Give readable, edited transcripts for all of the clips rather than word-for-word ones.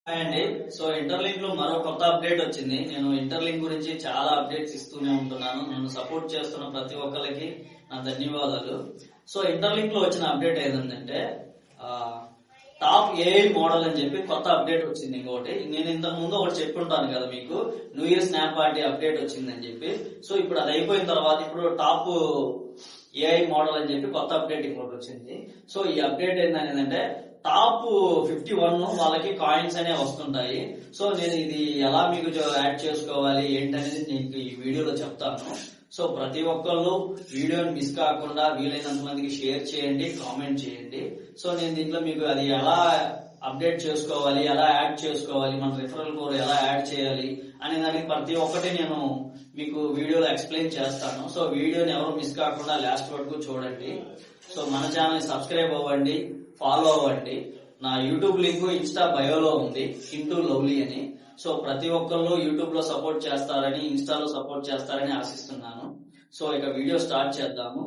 Hi అండి. So interlink లో మరో కొత్త అప్డేట్ వచ్చింది. నేను ఇంటర్లింక్ గురించి చాలా అప్డేట్స్ ఇస్తూనే ఉంటున్నాను. నన్ను సపోర్ట్ చేస్తున్న ప్రతి ఒక్కరికి నా ధన్యవాదాలు. సో ఇంటర్లింక్ లో వచ్చిన అప్డేట్ ఏంటంటే టాప్ ఏఐ మోడల్ అని చెప్పి కొత్త అప్డేట్ వచ్చింది. ఇంకొకటి నేను ఇంతకు ముందు ఒకటి చెప్పుంటాను కదా మీకు, new year snap party update వచ్చిందని చెప్పి. సో ఇప్పుడు అది అయిపోయిన తర్వాత ఇప్పుడు టాప్ ఏఐ మోడల్ అని చెప్పి కొత్త అప్డేట్ ఇంకోటి వచ్చింది. సో ఈ అప్డేట్ ఏంటంటే టాప్ 51 వాళ్ళకి కాయిన్స్ అనేవి వస్తుంటాయి. సో నేను ఇది ఎలా మీకు యాడ్ చేసుకోవాలి ఏంటనేది నీకు ఈ వీడియోలో చెప్తాను. సో ప్రతి ఒక్కళ్ళు వీడియోని మిస్ కాకుండా వీలైనంత మందికి షేర్ చేయండి, కామెంట్ చేయండి. సో నేను దీంట్లో మీకు అది ఎలా అప్డేట్ చేసుకోవాలి, ఎలా యాడ్ చేసుకోవాలి, మన రిఫరల్ కోడ్ ఎలా యాడ్ చేయాలి అనే దానికి ప్రతి ఒక్కటి నేను మీకు వీడియోలో ఎక్స్ప్లెయిన్ చేస్తాను. సో వీడియోని ఎవరు మిస్ కాకుండా లాస్ట్ వరకు చూడండి. సో మన ఛానల్ సబ్స్క్రైబ్ అవ్వండి, ఫాలో అవ్వండి. నా యూట్యూబ్ లింక్ ఇన్స్టా బయోలో ఉంది, హింటూ లవ్లీ అని. సో ప్రతి ఒక్కళ్ళు యూట్యూబ్ లో సపోర్ట్ చేస్తారని, ఇన్స్టాలో సపోర్ట్ చేస్తారని ఆశిస్తున్నాను. సో ఇక వీడియో స్టార్ట్ చేద్దాము.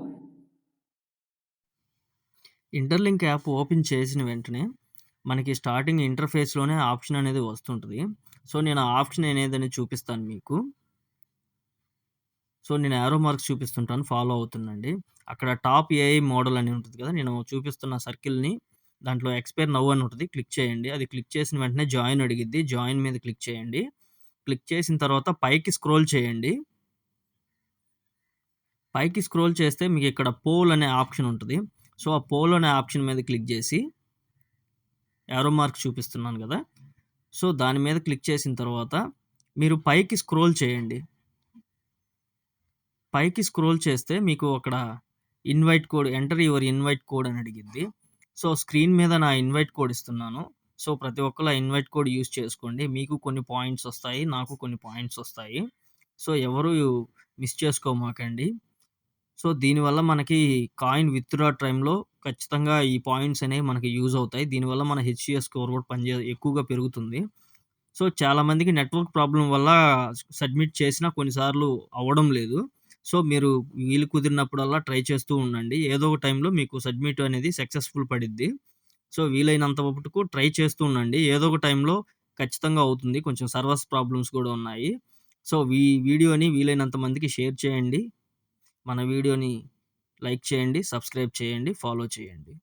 ఇంటర్లింక్ యాప్ ఓపెన్ చేసిన వెంటనే మనకి స్టార్టింగ్ ఇంటర్ఫేస్లోనే ఆప్షన్ అనేది వస్తుంటుంది. సో నేను ఆ ఆప్షన్ అనేది చూపిస్తాను మీకు. సో నేను యారో మార్క్స్ చూపిస్తుంటాను, ఫాలో అవుతుండండి. అక్కడ టాప్ ఏఐ మోడల్ అని ఉంటుంది కదా, నేను చూపిస్తున్న సర్కిల్ని దాంట్లో ఎక్స్పైర్ నవ్ అని ఉంటుంది, క్లిక్ చేయండి. అది క్లిక్ చేసిన వెంటనే జాయిన్ అడిగిద్ది, జాయిన్ మీద క్లిక్ చేయండి. క్లిక్ చేసిన తర్వాత పైకి స్క్రోల్ చేయండి. పైకి స్క్రోల్ చేస్తే మీకు ఇక్కడ పోల్ అనే ఆప్షన్ ఉంటుంది. సో ఆ పోల్ అనే ఆప్షన్ మీద క్లిక్ చేసి యారో మార్క్ చూపిస్తున్నాను కదా, సో దాని మీద క్లిక్ చేసిన తర్వాత మీరు పైకి స్క్రోల్ చేయండి. పైకి స్క్రోల్ చేస్తే మీకు అక్కడ invite code, enter your invite code అని అడిగింది. సో స్క్రీన్ మీద నా ఇన్వైట్ కోడ్ ఇస్తున్నాను. సో ప్రతి ఒక్కరు ఆ ఇన్వైట్ కోడ్ యూస్ చేసుకోండి. మీకు కొన్ని పాయింట్స్ వస్తాయి, నాకు కొన్ని పాయింట్స్ వస్తాయి. సో ఎవరు మిస్ చేసుకోమాకండి. సో దీనివల్ల మనకి కాయిన్ విత్‌డ్రా టైంలో ఖచ్చితంగా ఈ పాయింట్స్ అనేవి మనకి యూజ్ అవుతాయి. దీనివల్ల మన హెచ్‌సిఎస్ స్కోర్ కూడా ఎక్కువగా పెరుగుతుంది. సో చాలామందికి నెట్వర్క్ ప్రాబ్లమ్ వల్ల సబ్మిట్ చేసినా కొన్నిసార్లు అవ్వడం లేదు. సో మీరు వీలు కుదిరినప్పుడల్లా ట్రై చేస్తూ ఉండండి. ఏదో ఒక టైంలో మీకు సబ్మిట్ అనేది సక్సెస్‌ఫుల్ పడిద్ది. సో వీలైనంత మటుకు ట్రై చేస్తూ ఉండండి. ఏదో ఒక టైంలో ఖచ్చితంగా అవుతుంది. కొంచెం సర్వర్స్ ప్రాబ్లమ్స్ కూడా ఉన్నాయి. సో వీడియోని వీలైనంత మందికి షేర్ చేయండి. మన వీడియోని లైక్ చేయండి, సబ్స్క్రైబ్ చేయండి, ఫాలో చేయండి.